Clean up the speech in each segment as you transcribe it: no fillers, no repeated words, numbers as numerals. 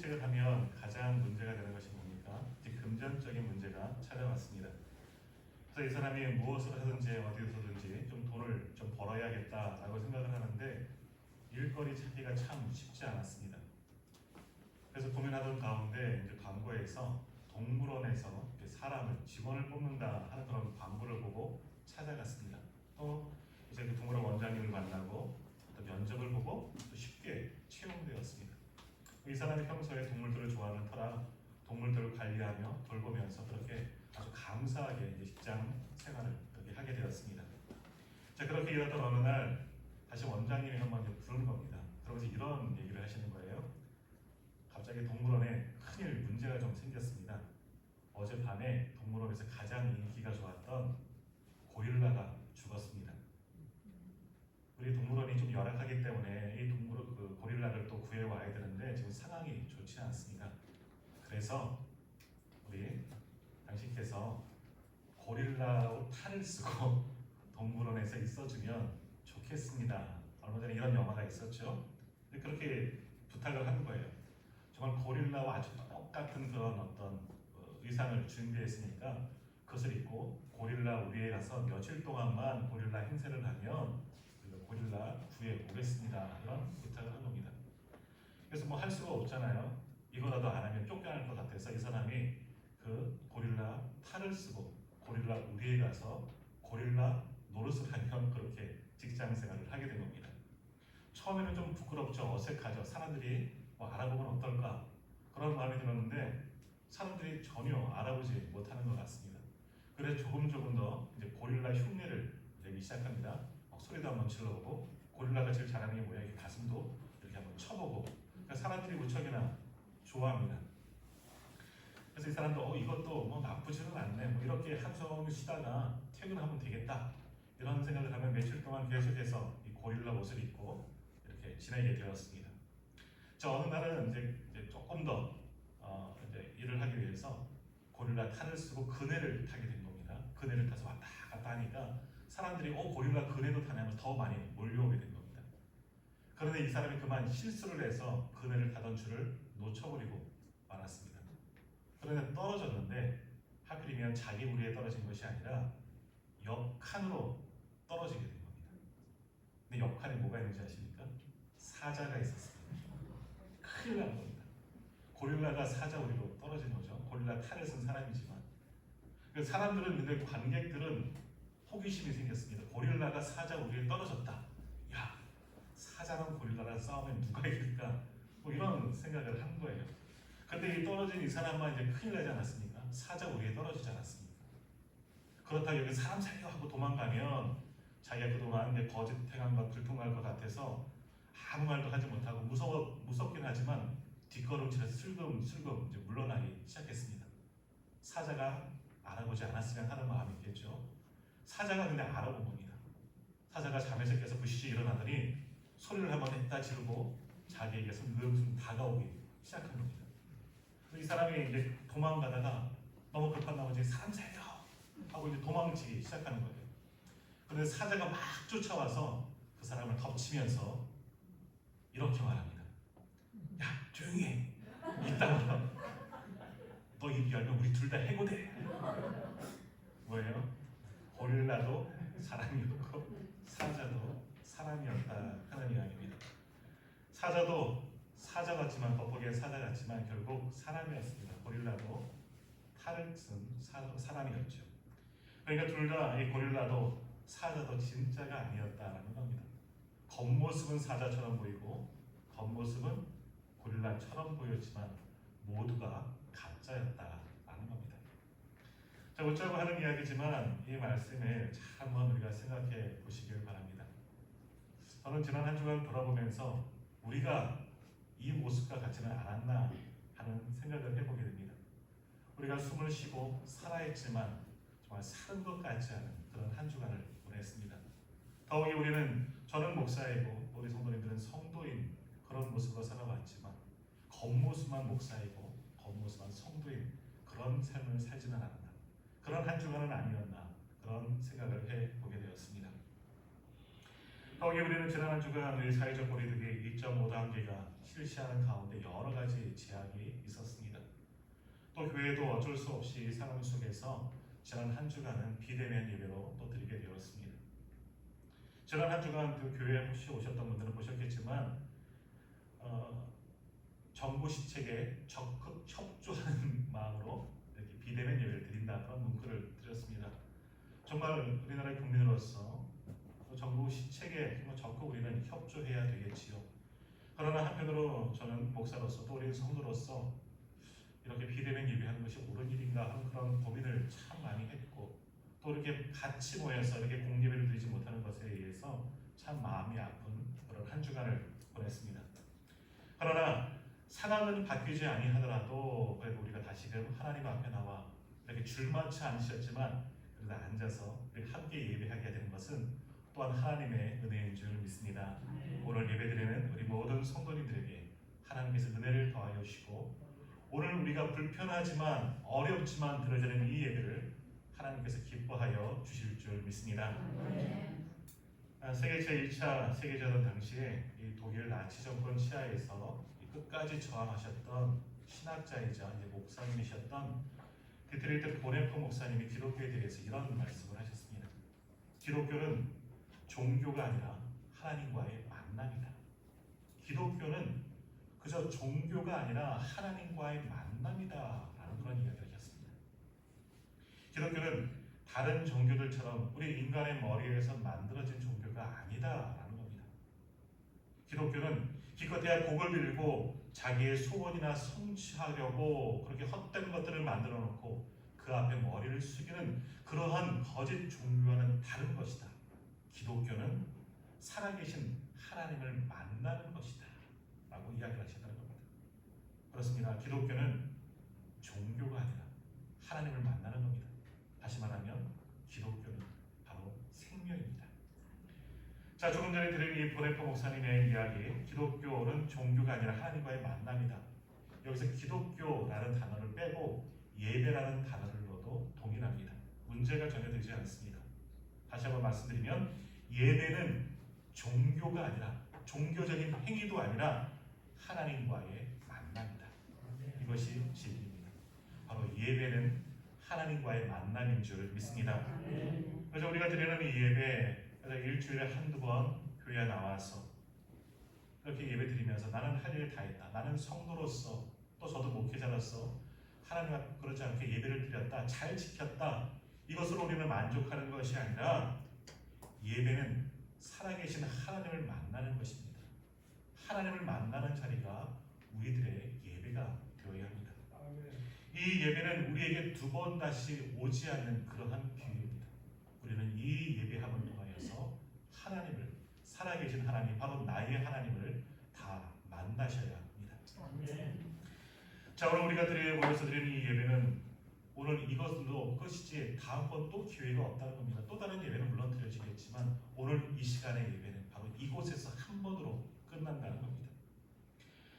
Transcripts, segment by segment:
채식을 하면 가장 문제가 되는 것이 뭡니까? 이제 금전적인 문제가 찾아왔습니다. 그래서 이 사람이 무엇을 하든지 어디서든지 좀 돈을 좀 벌어야겠다라고 생각을 하는데 일거리 찾기가 참 쉽지 않았습니다. 그래서 고민하던 가운데 이제 광고에서 동물원에서 사람을 직원을 뽑는다 하는 그런 광고를 보고 찾아갔습니다. 또 이제 그 동물원 원장님을 만나고 또 면접을 보고 또 쉽게 채용되었습니다. 이 사람이 평소에 동물들을 좋아하는 터라 동물들을 관리하며 돌보면서 그렇게 아주 감사하게 이제 직장 생활을 그렇게 하게 되었습니다. 자, 그렇게 일하던 어느 날 다시 원장님이 한번 부른 겁니다. 그러면서 이런 얘기를 하시는 거예요. 갑자기 동물원에 큰일 문제가 좀 생겼습니다. 어젯밤에 동물원에서 가장 인기가 좋았던 고릴라가 죽었습니다. 우리 동물원이 좀 열악하기 때문에 이 그 고릴라를 또 구해와야 되는데 지금 상황이 좋지 않습니다. 그래서 우리 당신께서 고릴라 탈을 쓰고 동물원에서 있어주면 좋겠습니다. 얼마 전에 이런 영화가 있었죠. 그렇게 부탁을 한 거예요. 정말 고릴라와 아주 똑같은 그런 어떤 의상을 준비했으니까 그것을 입고 고릴라 우리에 가서 며칠 동안만 고릴라 행세를 하면 고릴라 구해 오겠습니다. 이런 부탁을 한 겁니다. 그래서 뭐 할 수가 없잖아요. 이거라도 안 하면 쫓겨날 것 같아서 이 사람이 그 고릴라 탈을 쓰고 고릴라 우리에 가서 고릴라 노릇을 하면 그렇게 직장 생활을 하게 된 겁니다. 처음에는 좀 부끄럽죠. 어색하죠. 사람들이 뭐 알아보면 어떨까 그런 마음이 들었는데 사람들이 전혀 알아보지 못하는 것 같습니다. 그래서 조금 더 이제 고릴라 흉내를 내기 시작합니다. 소리도 한번 질러보고 고릴라가 제일 잘하는 게 뭐야? 이렇게 가슴도 이렇게 한번 쳐보고 그러니까 사람들이 무척이나 좋아합니다. 그래서 이 사람도 이것도 뭐 나쁘지는 않네. 뭐 이렇게 한숨 쉬다가 퇴근하면 되겠다. 이런 생각을 하면 며칠 동안 계속해서 이 고릴라 옷을 입고 이렇게 지내게 되었습니다. 자, 어느 날은 이제 조금 더 이제 일을 하기 위해서 고릴라 탈을 쓰고 그네를 타게 된 겁니다. 그네를 타서 왔다 갔다 하니까 사람들이 고릴라 그네도 타냐면 더 많이 몰려오게 된 겁니다. 그런데 이 사람이 그만 실수를 해서 그네를 타던 줄을 놓쳐버리고 말았습니다. 그런데 떨어졌는데 하필이면 자기 무리에 떨어진 것이 아니라 옆칸으로 떨어지게 된 겁니다. 근데 옆칸에 뭐가 있는지 아십니까? 사자가 있었습니다. 큰일 난 겁니다. 고릴라가 사자 우리로 떨어진 거죠. 고릴라 탈을 쓴 사람이지만 사람들은 근데 관객들은 호기심이 생겼습니다. 고릴라가 사자 우리에 떨어졌다. 야, 사자랑 고릴라랑 싸우면 누가 이길까? 뭐 이런 생각을 한 거예요. 근데 이 떨어진 이 사람만 이제 큰일 나지 않았습니까? 사자 우리에 떨어지지 않았습니까? 그렇다고 여기 사람 살려 하고 도망가면 자기가 그동안 이제 거짓 행한 것 들통날 것 같아서 아무 말도 하지 못하고 무섭긴 하지만 뒷걸음질해서 슬금 이제 물러나기 시작했습니다. 사자가 알아보지 않았으면 하는 마음이 있겠죠. 사자가 근데 알아본 겁니다. 사자가 잠에서 깨서 부시시 일어나더니 소리를 한번 했다 지르고 자기에게서 느슨느슨 다가오기 시작한 겁니다. 이 사람이 이제 도망가다가 너무 급한 나머지 사람 살려 하고 이제 도망치기 시작하는 거예요. 그런데 사자가 막 쫓아와서 그 사람을 덮치면서 이렇게 말합니다. 야, 조용히 해. 이따가 너 입 열면 우리 둘 다 해고돼. 뭐예요? 고릴라도 사람이었고 사자도 사람이었다 하는 이야기입니다. 사자도 사자 같지만 겉보기엔 사자 같지만 결국 사람이었습니다. 고릴라도 탈을 쓴 사람이었죠. 그러니까 둘 다 이 고릴라도 사자도 진짜가 아니었다라는 겁니다. 겉모습은 사자처럼 보이고 겉모습은 고릴라처럼 보였지만 모두가 가짜였다라는 겁니다. 자, 웃자고 하는 이야기지만 이 말씀을 잘 한번 우리가 생각해 보시길 바랍니다. 저는 지난 한 주간 돌아보면서 우리가 이 모습과 같지는 않았나 하는 생각을 해보게 됩니다. 우리가 숨을 쉬고 살아있지만 정말 사는 것 같지 않은 그런 한 주간을 보냈습니다. 더욱이 저는 목사이고 우리 성도님들은 성도인 그런 모습으로 살아왔지만 겉모습만 목사이고 겉모습만 성도인 그런 삶을 살지는 않았나, 그런 한 주간은 아니었나 그런 생각을 해보게 되었습니다. 거기 우리는 지난 한 주간 우리 사회적 거리두기 2.5단계가 실시하는 가운데 여러 가지 제약이 있었습니다. 또 교회도 어쩔 수 없이 상황 속에서 지난 한 주간은 비대면 예배로 또 드리게 되었습니다. 지난 한 주간 그 교회에 혹시 오셨던 분들은 보셨겠지만 정부 시책에 적극 협조하는 마음으로 이렇게 비대면 예배를 드린다 그런 문구를 드렸습니다. 정말 우리나라의 국민으로서 정부 시책에 적극 우리는 협조해야 되겠지요. 그러나 한편으로 저는 목사로서 또 우리 성도로서 이렇게 비대면 예배하는 것이 옳은 일인가 하는 그런 고민을 참 많이 했고 또 이렇게 같이 모여서 이렇게 공예배를 드리지 못하는 것에 의해서 참 마음이 아픈 그런 한 주간을 보냈습니다. 그러나 상황은 바뀌지 아니하더라도 그래도 우리가 다시금 하나님 앞에 나와 이렇게 줄만치 않으셨지만 그래도 앉아서 함께 예배하게 되는 것은 또한 하나님의 은혜인 줄 믿습니다. 오늘 예배드리는 우리 모든 성도님들에게 하나님께서 은혜를 더하여 주시고 오늘 우리가 불편하지만 어렵지만 드려지는 이 예배를 하나님께서 기뻐하여 주실 줄 믿습니다. 세계 제1차 세계대전 당시에 이 독일 나치 정권 치하에서 끝까지 저항하셨던 신학자이자 목사님이셨던 디트리히트 보네퍼 목사님이 기독교에 대해서 이런 말씀을 하셨습니다. 기독교는 종교가 아니라 하나님과의 만남이다. 기독교는 그저 종교가 아니라 하나님과의 만남이다라는 그런 이야기를 하셨습니다. 기독교는 다른 종교들처럼 우리 인간의 머리에서 만들어진 종교가 아니다라는 겁니다. 기독교는 기껏해야 복을 빌고 자기의 소원이나 성취하려고 그렇게 헛된 것들을 만들어 놓고 그 앞에 머리를 숙이는 그러한 거짓 종교와는 다른 것이다. 기독교는 살아계신 하나님을 만나는 것이다 라고 이야기를 하셨다는 겁니다. 그렇습니다. 기독교는 종교가 아니라 하나님을 만나는 겁니다. 다시 말하면 기독교는 바로 생명입니다. 자, 조금 전에 들은 이 보네퍼 목사님의 이야기, 기독교는 종교가 아니라 하나님과의 만남이다. 여기서 기독교라는 단어를 빼고 예배라는 단어를 넣어도 동일합니다. 문제가 전혀 되지 않습니다. 다시 한번 말씀드리면 예배는 종교가 아니라 종교적인 행위도 아니라 하나님과의 만남이다. 이것이 진리입니다. 바로 예배는 하나님과의 만남인 줄 믿습니다. 그래서 우리가 드리는 이 예배, 그래서 일주일에 한두 번 교회에 나와서 그렇게 예배 드리면서 나는 할 일을 다 했다. 나는 성도로서 또 저도 목회자로서 하나님 앞에 그렇지 않게 예배를 드렸다. 잘 지켰다. 이것으로 우리는 만족하는 것이 아니라 예배는 살아계신 하나님을 만나는 것입니다. 하나님을 만나는 자리가 우리들의 예배가 되어야 합니다. 이 예배는 우리에게 두 번 다시 오지 않는 그러한 기회입니다. 우리는 이 예배함을 통하여서 하나님을, 살아계신 하나님, 바로 나의 하나님을 다 만나셔야 합니다. 자, 오늘 우리가 모여서 드리는 이 예배는 오늘 이것으로 끝이지 다음번 또 기회가 없다는 겁니다. 또 다른 예배는 물론 드려지겠지만 오늘 이 시간의 예배는 바로 이곳에서 한 번으로 끝난다는 겁니다.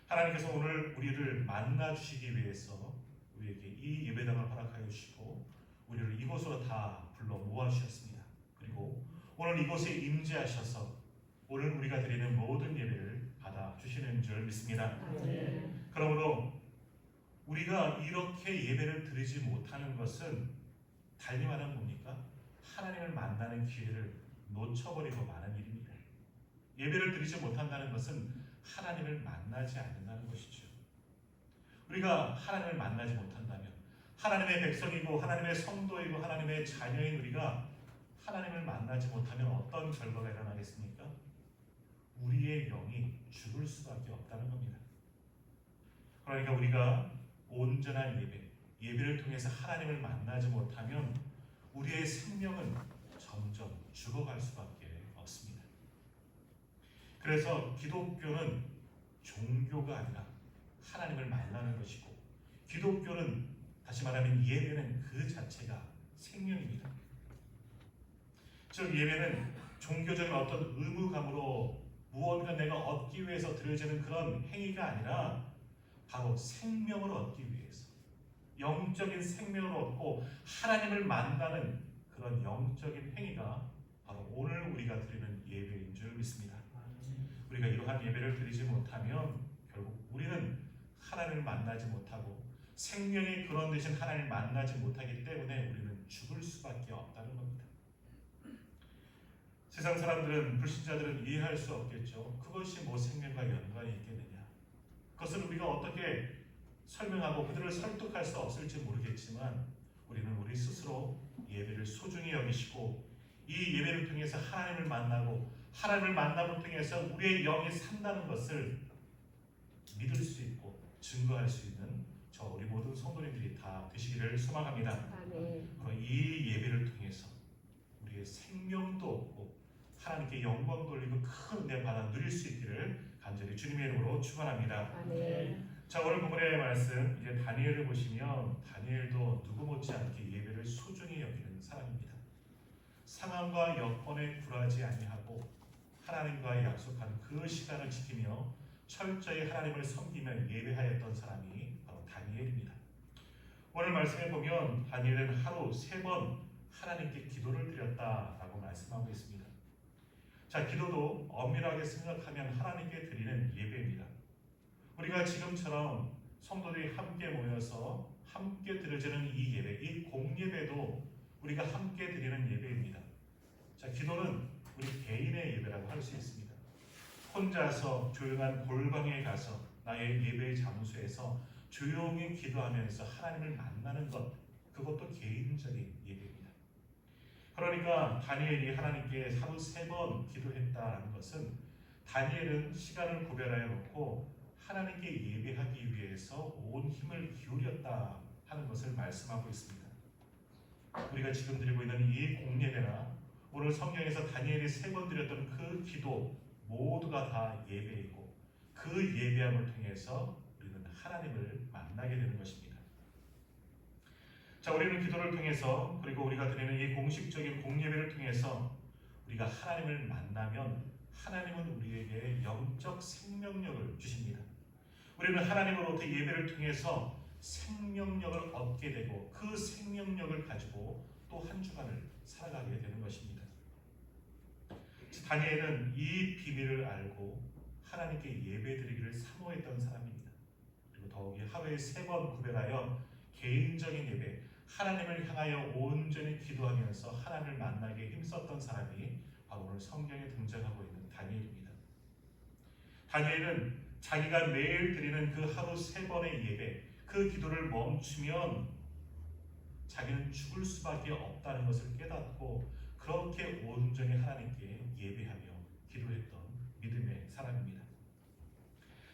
하나님께서 오늘 우리를 만나 주시기 위해서 우리에게 이 예배당을 허락하여 주시고 우리를 이곳으로 다 불러 모아 주셨습니다. 그리고 오늘 이곳에 임재하셔서 오늘 우리가 드리는 모든 예배를 받아 주시는 줄 믿습니다. 그러므로 우리가 이렇게 예배를 드리지 못하는 것은 달리 말하면 뭡니까? 하나님을 만나는 기회를 놓쳐버리고 마는 일입니다. 예배를 드리지 못한다는 것은 하나님을 만나지 않는다는 것이죠. 우리가 하나님을 만나지 못한다면 하나님의 백성이고 하나님의 성도이고 하나님의 자녀인 우리가 하나님을 만나지 못하면 어떤 결과가 일어나겠습니까? 우리의 영이 죽을 수밖에 없다는 겁니다. 그러니까 우리가 온전한 예배를 통해서 하나님을 만나지 못하면 우리의 생명은 점점 죽어갈 수밖에 없습니다. 그래서 기독교는 종교가 아니라 하나님을 만나는 것이고 기독교는 다시 말하면 예배는 그 자체가 생명입니다. 즉 예배는 종교적인 어떤 의무감으로 무언가 내가 얻기 위해서 드려지는 그런 행위가 아니라 바로 생명을 얻기 위해서 영적인 생명을 얻고 하나님을 만나는 그런 영적인 행위가 바로 오늘 우리가 드리는 예배인 줄 믿습니다. 우리가 이러한 예배를 드리지 못하면 결국 우리는 하나님을 만나지 못하고 생명의 근원 되신 하나님을 만나지 못하기 때문에 우리는 죽을 수밖에 없다는 겁니다. 세상 사람들은, 불신자들은 이해할 수 없겠죠. 그것이 뭐 생명과 연관이 있겠느냐. 그것을 우리가 어떻게 설명하고 그들을 설득할 수 없을지 모르겠지만 우리는 우리 스스로 예배를 소중히 여기시고 이 예배를 통해서 하나님을 만나고 하나님을 만남을 통해서 우리의 영이 산다는 것을 믿을 수 있고 증거할 수 있는 저 우리 모든 성도님들이 다 되시기를 소망합니다. 아멘. 그리고 이 예배를 통해서 우리의 생명도 얻고 하나님께 영광 돌리고 큰 은혜 받아 누릴 수 있기를 간절히 주님의 이름으로 축원합니다. 아멘. 자, 오늘 본문의 말씀 이제 다니엘을 보시면 다니엘도 누구 못지않게 예배를 소중히 여기는 사람입니다. 상황과 여건에 굴하지 아니하고 하나님과의 약속한 그 시간을 지키며 철저히 하나님을 섬기며 예배하였던 사람이 바로 다니엘입니다. 오늘 말씀에 보면 다니엘은 하루 3번 하나님께 기도를 드렸다라고 말씀하고 있습니다. 자, 기도도 엄밀하게 생각하면 하나님께 드리는 예배입니다. 우리가 지금처럼 성도들이 함께 모여서 함께 드려지는 이 예배, 이 공예배도 우리가 함께 드리는 예배입니다. 자, 기도는 우리 개인의 예배라고 할 수 있습니다. 혼자서 조용한 골방에 가서 나의 예배의 장소에서 조용히 기도하면서 하나님을 만나는 것, 그것도 개인적인 예배입니다. 그러니까 다니엘이 하나님께 하루 3번 기도했다는 것은 다니엘은 시간을 구별하여 놓고 하나님께 예배하기 위해서 온 힘을 기울였다 하는 것을 말씀하고 있습니다. 우리가 지금 드리고 있는 이 공예배나 오늘 성경에서 다니엘이 3번 드렸던 그 기도 모두가 다 예배이고 그 예배함을 통해서 우리는 하나님을 만나게 되는 것입니다. 자, 우리는 기도를 통해서 그리고 우리가 드리는 이 공식적인 공예배를 통해서 우리가 하나님을 만나면 하나님은 우리에게 영적 생명력을 주십니다. 우리는 하나님으로부터 예배를 통해서 생명력을 얻게 되고 그 생명력을 가지고 또 한 주간을 살아가게 되는 것입니다. 다니엘은 이 비밀을 알고 하나님께 예배드리기를 사모했던 사람입니다. 그리고 더욱이 하루에 3번 구별하여 개인적인 예배, 하나님을 향하여 온전히 기도하면서 하나님을 만나게 힘썼던 사람이 바로 오늘 성경에 등장하고 있는 다니엘입니다. 다니엘은 자기가 매일 드리는 그 하루 3번의 예배, 그 기도를 멈추면 자기는 죽을 수밖에 없다는 것을 깨닫고 그렇게 온전히 하나님께 예배하며 기도했던 믿음의 사람입니다.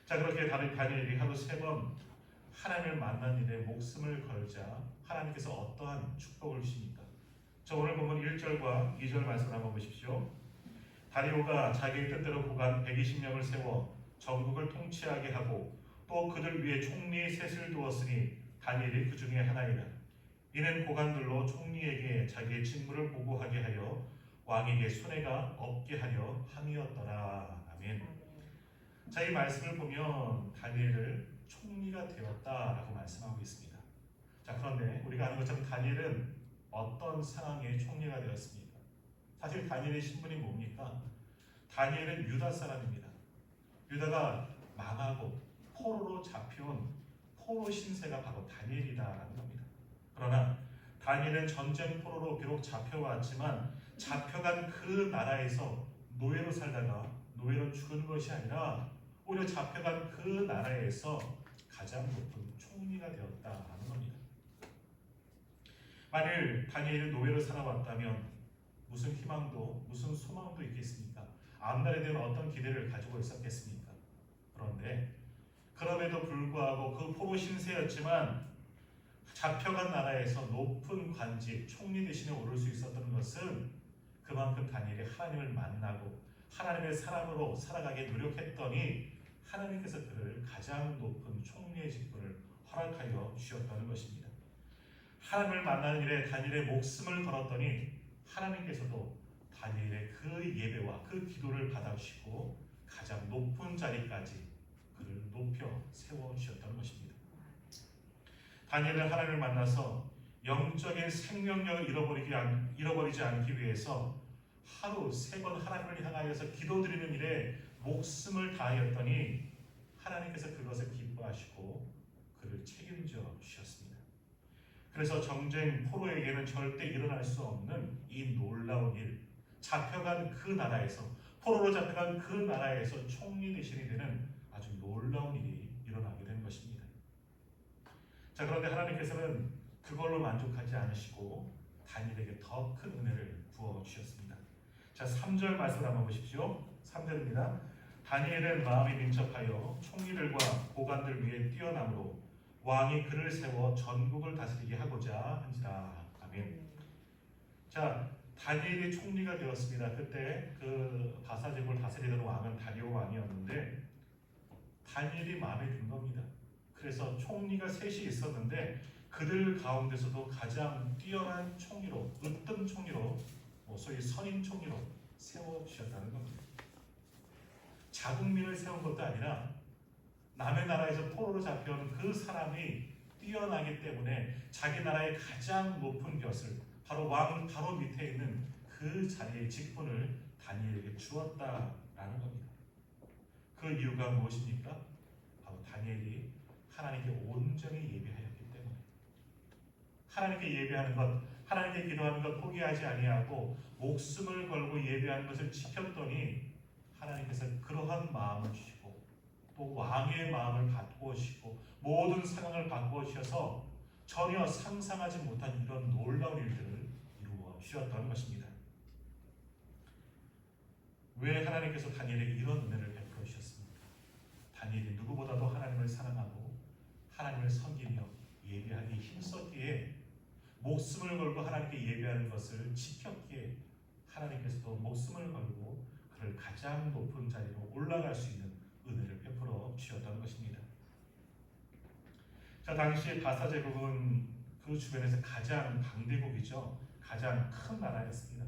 자, 그렇게 다니엘이 하루 3번 하나님을 만난 일에 목숨을 걸자 하나님께서 어떠한 축복을 주십니까? 저 오늘 보면 1절과 2절 말씀을 한번 보십시오. 다리오가 자기의 뜻대로 고관 120명을 세워 전국을 통치하게 하고 또 그들 위에 총리 셋을 두었으니 다니엘이 그 중에 하나이라. 이는 고관들로 총리에게 자기의 직무를 보고하게 하여 왕에게 손해가 없게 하려 함이었더라. 아멘. 자, 이 말씀을 보면 다니엘을 총리가 되었다라고 말씀하고 있습니다. 자, 그런데 우리가 아는 것처럼 다니엘은 어떤 상황에 총리가 되었습니까? 사실 다니엘의 신분이 뭡니까? 다니엘은 유다 사람입니다. 유다가 망하고 포로로 잡혀온 포로 신세가 바로 다니엘이다라는 겁니다. 그러나 다니엘은 전쟁 포로로 비록 잡혀왔지만 잡혀간 그 나라에서 노예로 살다가 노예로 죽은 것이 아니라 오히려 잡혀간 그 나라에서 가장 높은 총리가 되었다라는 겁니다. 만일 다니엘이 노예로 살아왔다면 무슨 희망도 무슨 소망도 있겠습니까? 앞날에 대한 어떤 기대를 가지고 있었겠습니까? 그런데 그럼에도 불구하고 그 포로 신세였지만 잡혀간 나라에서 높은 관직, 총리 대신에 오를 수 있었던 것은 그만큼 다니엘이 하나님을 만나고 하나님의 사람으로 살아가게 노력했더니 하나님께서 그를 가장 높은 총리의 직분을 허락하여 주셨다는 것입니다. 하나님을 만나는 일에 다니엘의 목숨을 걸었더니 하나님께서도 다니엘의 그 예배와 그 기도를 받아주시고 가장 높은 자리까지 그를 높여 세워주셨다는 것입니다. 다니엘은 하나님을 만나서 영적인 생명력을 잃어버리지 않기 위해서 하루 3번 하나님을 향하여서 기도드리는 일에 목숨을 다하였더니 하나님께서 그것을 기뻐하시고 그를 책임져 주셨습니다. 그래서 정쟁 포로에게는 절대 일어날 수 없는 이 놀라운 일, 잡혀간 그 나라에서, 포로로 잡혀간 그 나라에서 총리 대신이 되는 아주 놀라운 일이 일어나게 된 것입니다. 자, 그런데 하나님께서는 그걸로 만족하지 않으시고 다니엘에게 더 큰 은혜를 부어 주셨습니다. 자, 3절 말씀을 한번 보십시오. 3절입니다. 다니엘은 마음이 민첩하여 총리들과 고관들 위에 뛰어남으로 왕이 그를 세워 전국을 다스리게 하고자 한지라. 아멘. 자, 다니엘이 총리가 되었습니다. 그때 그 바사 제국을 다스리던 왕은 다리오 왕이었는데 다니엘이 마음에 든 겁니다. 그래서 총리가 셋이 있었는데 그들 가운데서도 가장 뛰어난 총리로, 으뜸 총리로, 소위 선임 총리로 세워주셨다는 겁니다. 자국민을 세운 것도 아니라 남의 나라에서 포로로 잡혀온 그 사람이 뛰어나기 때문에 자기 나라의 가장 높은 벼슬, 바로 왕 바로 밑에 있는 그 자리의 직분을 다니엘에게 주었다라는 겁니다. 그 이유가 무엇입니까? 바로 다니엘이 하나님께 온전히 예배하였기 때문에. 하나님께 예배하는 것, 하나님께 기도하는 것 포기하지 아니하고 목숨을 걸고 예배하는 것을 지켰더니 하나님께서 그러한 마음을 주시고 또 왕의 마음을 바꾸시고 모든 상황을 바꾸셔서 전혀 상상하지 못한 이런 놀라운 일들을 이루어 주셨다는 것입니다. 왜 하나님께서 다니엘에게 이런 은혜를 베풀어 주셨습니까? 다니엘이 누구보다도 하나님을 사랑하고 하나님을 섬기며 예배하기 힘썼기에 목숨을 걸고 하나님께 예배하는 것을 지켰기에 하나님께서도 목숨을 걸고 그를 가장 높은 자리로 올라갈 수 있는 은혜를 베풀어 주셨다는 것입니다. 자, 당시 바사 제국은 그 주변에서 가장 강대국이죠. 가장 큰 나라였습니다.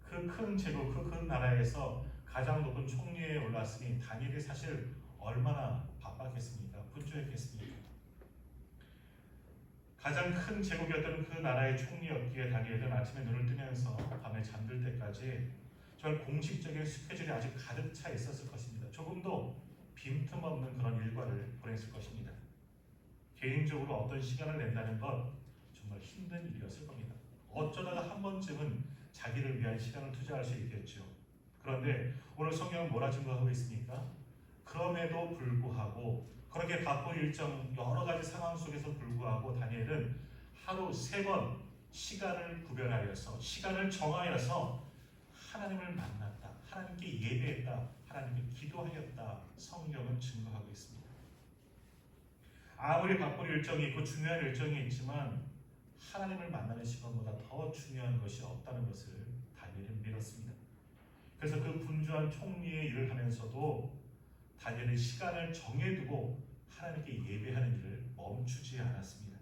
그 큰 제국, 그 큰 나라에서 가장 높은 총리에 올랐으니 다니엘이 사실 얼마나 바빴겠습니까? 분주했겠습니까? 가장 큰 제국이었던 그 나라의 총리였기에 다니엘은 아침에 눈을 뜨면서 밤에 잠들 때까지 정말 공식적인 스케줄이 아주 가득 차 있었을 것입니다. 조금도 빈틈없는 그런 일과를 보냈을 것입니다. 개인적으로 어떤 시간을 낸다는 것 정말 힘든 일이었을 겁니다. 어쩌다가 한 번쯤은 자기를 위한 시간을 투자할 수 있겠죠. 그런데 오늘 성경은 뭐라 증거하고 있습니까? 그럼에도 불구하고 그렇게 바쁜 일정 여러 가지 상황 속에서 불구하고 다니엘은 하루 3번 시간을 구별하여서 시간을 정하여서 하나님을 만났다. 하나님께 예배했다. 하나님께 기도하였다. 성경은 증거하고 있습니다. 아무리 바쁜 일정이 있고 중요한 일정이 있지만 하나님을 만나는 시간보다 더 중요한 것이 없다는 것을 다니엘은 믿었습니다. 그래서 그 분주한 총리의 일을 하면서도 다니엘은 시간을 정해두고 하나님께 예배하는 일을 멈추지 않았습니다.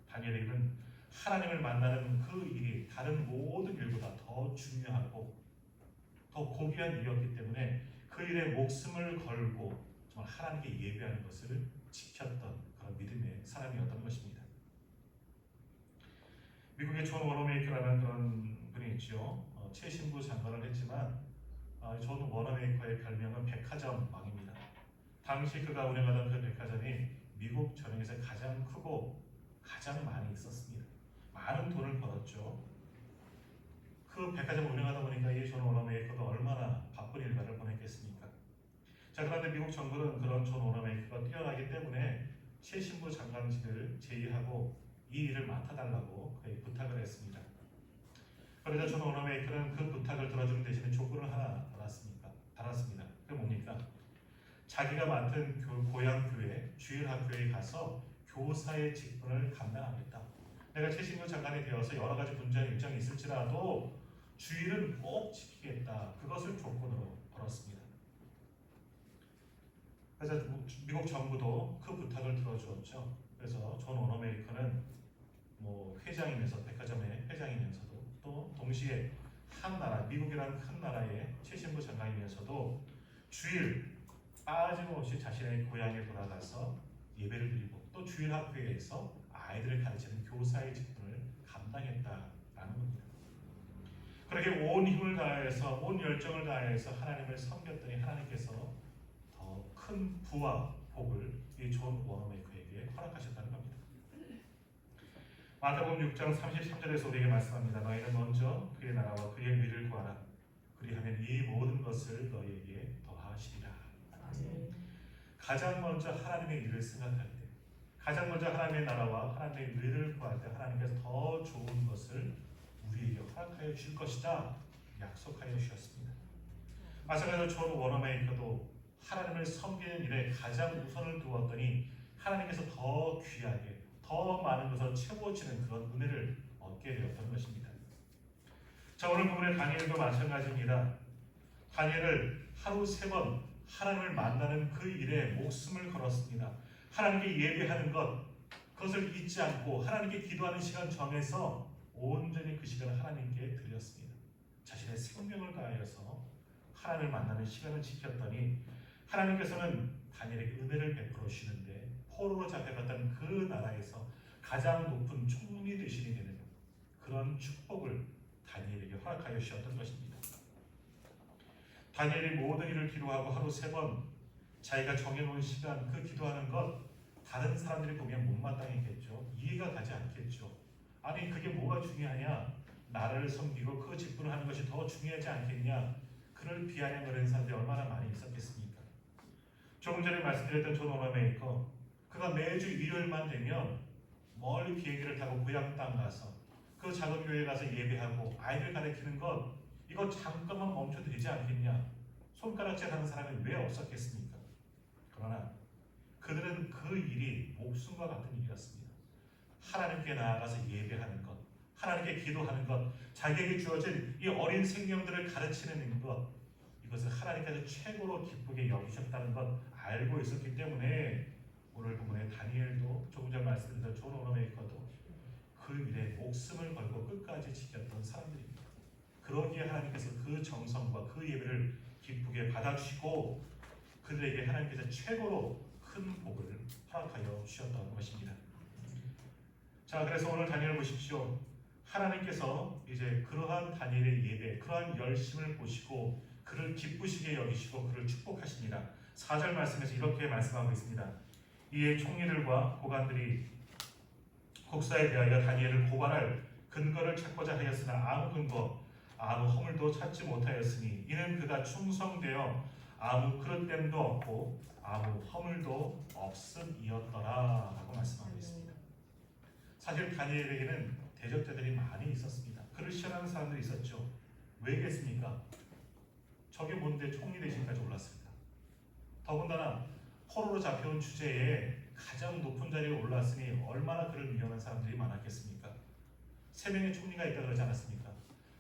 다니엘은 하나님을 만나는 그 일이 다른 모든 일보다 더 중요하고 더 고귀한 일이었기 때문에 그 일에 목숨을 걸고 정말 하나님께 예배하는 것을 지켰던 그런 믿음의 사람이었던 것입니다. 미국의 존 워너메이커라는 그런 분이 있죠. 최신부 장관을 했지만 존 워너메이커의 별명은 백화점 왕입니다. 당시 그가 운영하던 그 백화점이 미국 전역에서 가장 크고 가장 많이 있었습니다. 많은 돈을 벌었죠. 그 백화점을 운영하다 보니까 이 존 워너메이커도 얼마나 바쁜 일과를 보냈겠습니까? 자, 그런데 미국 정부는 그런 존 워너메이커가 뛰어나기 때문에 최신부 장관직을 제의하고 이 일을 맡아달라고 그에게 부탁을 했습니다. 그러자 존 워너메이커는 그 부탁을 들어주는 대신에 조건을 하나 달았습니다. 그게 뭡니까? 자기가 맡은 고향 교회, 주일 학교에 가서 교사의 직분을 감당하겠다. 내가 최신부 장관이 되어서 여러 가지 분주한 일정이 있을지라도 주일은 꼭 지키겠다. 그것을 조건으로 걸었습니다. 그래서 미국 정부도 그 부탁을 들어주었죠. 그래서 존 워너메이커는 회장이면서 백화점의 회장이면서도 또 동시에 한 나라, 미국이라는 큰 나라의 최신부 장관이면서도 주일 빠짐없이 자신의 고향에 돌아가서 예배를 드리고 또 주일 학교에서 아이들을 가르치는 교사의 직분을 감당했다라는 겁니다. 그렇게 온 힘을 다해서 온 열정을 다해서 하나님을 섬겼더니 하나님께서 더 큰 부와 복을 이 존 워너메이커에게 허락하셨다는 겁니다. 마태복음 6장 33절에서 우리에게 말씀합니다. 너희는 먼저 그의 나라와 그의 의를 구하라. 그리하면 이 모든 것을 너희에게 더하시리라. 가장 먼저 하나님의 일을 생각할 때, 가장 먼저 하나님의 나라와 하나님의 의를 구할 때 하나님께서 더 좋은 것을 우리에게 허락하여 주실 것이다 약속하여 주셨습니다. 마찬가지로 존 워너메이커도 하나님을 섬기는 일에 가장 우선을 두었더니 하나님께서 더 귀하게 더 많은 것을 채워지는 그런 은혜를 얻게 되었던 것입니다. 자, 오늘 부분의 다니엘도 마찬가지입니다. 다니엘을 하루 3번 하나님을 만나는 그 일에 목숨을 걸었습니다. 하나님께 예배하는 것, 그것을 잊지 않고 하나님께 기도하는 시간 정해서 온전히 그 시간을 하나님께 드렸습니다. 자신의 생명을 다하여서 하나님을 만나는 시간을 지켰더니 하나님께서는 다니엘에게 은혜를 베풀어 주시는데 포로로 잡혀갔던 그 나라에서 가장 높은 총리 대신이 되는 그런 축복을 다니엘에게 허락하여 주셨던 것입니다. 다니엘이 모든 일을 기도하고 하루 3번 자기가 정해놓은 시간 그 기도하는 것 다른 사람들이 보면 못마땅했겠죠. 이해가 가지 않겠죠. 아니 그게 뭐가 중요하냐? 나라를 섬기고 그 직분을 하는 것이 더 중요하지 않겠냐? 그를 비아냥거리는 사람들이 얼마나 많이 있었겠습니까? 조금 전에 말씀드렸던 존 워너메이커, 그가 매주 일요일만 되면 멀리 비행기를 타고 고향 땅 가서 그 작은 교회에 가서 예배하고 아이들 가르치는 것, 이거 잠깐만 멈춰도 되지 않겠냐? 손가락질 하는 사람이 왜 없었겠습니까? 그러나 그들은 그 일이 목숨과 같은 일이었습니다. 하나님께 나아가서 예배하는 것, 하나님께 기도하는 것, 자기에게 주어진 이 어린 생명들을 가르치는 것, 이것을 하나님께서 최고로 기쁘게 여기셨다는 것 알고 있었기 때문에 오늘 부분에 다니엘도 조금 전 말씀드렸던 존 워너메이커도 그 일에 목숨을 걸고 끝까지 지켰던 사람들입니다. 그러기에 하나님께서 그 정성과 그 예배를 기쁘게 받아주시고 그들에게 하나님께서 최고로 큰 복을 허락하여 주셨던 것입니다. 자, 그래서 오늘 다니엘 보십시오. 하나님께서 이제 그러한 다니엘의 예배, 그러한 열심을 보시고 그를 기쁘시게 여기시고 그를 축복하십니다. 4절 말씀에서 이렇게 말씀하고 있습니다. 이에 총리들과 고관들이 국사에 대하여 다니엘을 고발할 근거를 찾고자 하였으나 아무 근거, 아무 허물도 찾지 못하였으니 이는 그가 충성되어 아무 그릇됨도 없고 아무 허물도 없음이었더라 라고 말씀하고 있습니다. 사실 다니엘에게는 대적자들이 많이 있었습니다. 그를 시험하는 사람들이 있었죠. 왜겠습니까? 저게 뭔데 총리 대신까지 올랐습니다. 더군다나 포로로 잡혀온 주제에 가장 높은 자리에 올랐으니 얼마나 그를 미워하는 사람들이 많았겠습니까? 3명의 총리가 있다 그러지 않았습니까?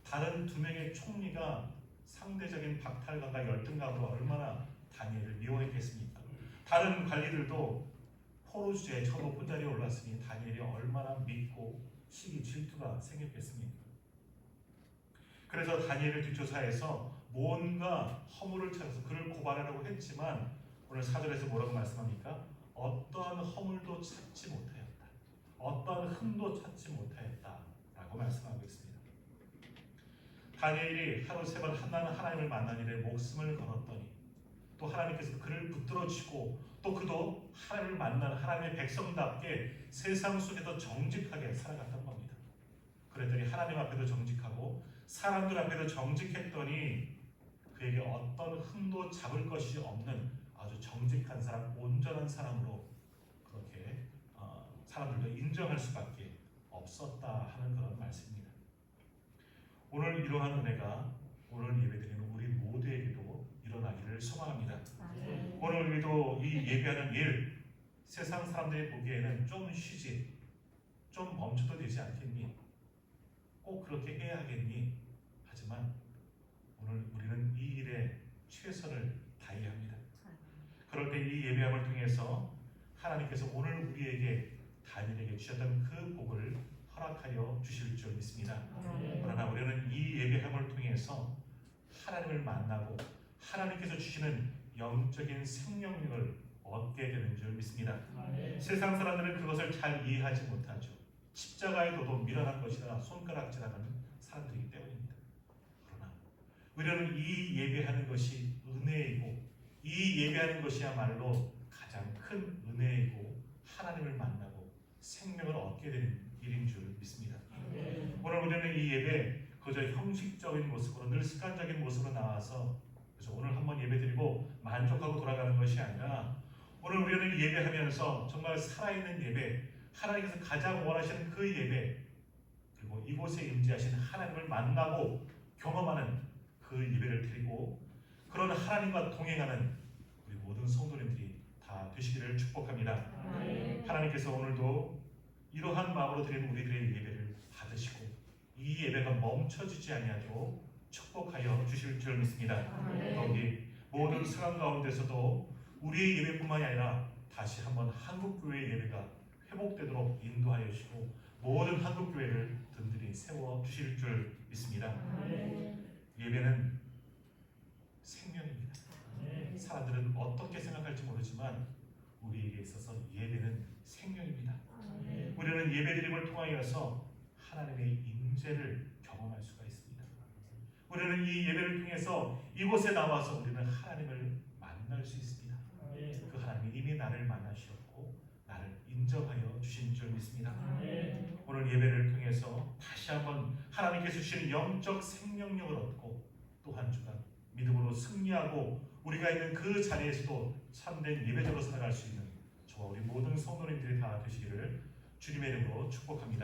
다른 2명의 총리가 상대적인 박탈감과 열등감으로 얼마나 다니엘을 미워했겠습니까? 다른 관리들도 포로 주제에 저 높은 자리에 올랐으니 다니엘이 얼마나 믿고 시기 질투가 생겼겠습니까? 그래서 다니엘을 뒷조사해서 뭔가 허물을 찾아서 그를 고발하려고 했지만 오늘 4절에서 뭐라고 말씀합니까? 어떠한 허물도 찾지 못하였다. 어떠한 흠도 찾지 못하였다 라고 말씀하고 있습니다. 다니엘이 하루 3번 하나님을 만난 일에 목숨을 걸었더니 또 하나님께서 그를 붙들어주시고 또 그도 하나님을 만난 하나님의 백성답게 세상 속에서 정직하게 살아갔던 겁니다. 그랬더니 하나님 앞에도 정직하고 사람들 앞에도 정직했더니 그에게 어떤 흠도 잡을 것이 없는 아주 정직한 사람, 온전한 사람으로 그렇게 사람들도 인정할 수밖에 없었다 하는 그런 말씀입니다. 오늘 이러한 은혜가 오늘 예배드리는 우리 모두에게도 일어나기를 소망합니다. 오늘 우리도 이 예배하는 일, 세상 사람들이 보기에는 좀 쉬지, 좀 멈춰도 되지 않겠니? 꼭 그렇게 해야 하겠니? 하지만 오늘 우리는 이 일에 최선을 다해야 합니다. 그럴 때 이 예배함을 통해서 하나님께서 오늘 우리에게 다니엘에게 주셨던 그 복을 허락하여 주실 줄 믿습니다. 그러나 우리는 이 예배함을 통해서 하나님을 만나고 하나님께서 주시는 영적인 생명력을 얻게 되는 줄 믿습니다. 세상 사람들은 그것을 잘 이해하지 못하죠. 십자가의 도도 미련한 것이라 손가락질하는 사람들이기 때문입니다. 우리는 이 예배하는 것이 은혜이고 이 예배하는 것이야말로 가장 큰 은혜이고 하나님을 만나고 생명을 얻게 되는 일인 줄 믿습니다. 오늘 우리는 이 예배 그저 형식적인 모습으로 늘 습관적인 모습으로 나와서 그래서 오늘 한번 예배드리고 만족하고 돌아가는 것이 아니라 오늘 우리는 예배하면서 정말 살아있는 예배, 하나님께서 가장 원하시는 그 예배, 그리고 이곳에 임재하신 하나님을 만나고 경험하는 그 예배를 드리고 그런 하나님과 동행하는 우리 모든 성도님들이 다 되시기를 축복합니다. 하나님께서 오늘도 이러한 마음으로 드리는 우리들의 예배를 받으시고 이 예배가 멈춰지지 아니하도록 축복하여 주실 줄 믿습니다. 더욱이 모든 상황 가운데서도 우리의 예배뿐만이 아니라 다시 한번 한국교회의 예배가 회복되도록 인도하여 주시고 모든 한국교회를 든든히 세워 주실 줄 믿습니다. 예배는 생명입니다. 사람들은 어떻게 생각할지 모르지만 우리에게 있어서 예배는 생명입니다. 우리는 예배드림을 통하여서 하나님의 임재를 경험할 수가 있습니다. 우리는 이 예배를 통해서 이곳에 나와서 우리는 하나님을 만날 수 있습니다. 그 하나님이 이미 나를 만나셨고 나를 인정하여 주신 줄 믿습니다. 오늘 예배를 통해서 다시 한번 하나님께서 주시는 영적 생명력을 얻고 또 한 주간 믿음으로 승리하고 우리가 있는 그 자리에서도 참된 예배자로 살아갈 수 있는 저와 우리 모든 성도님들이 다 되시기를 주님의 이름으로 축복합니다.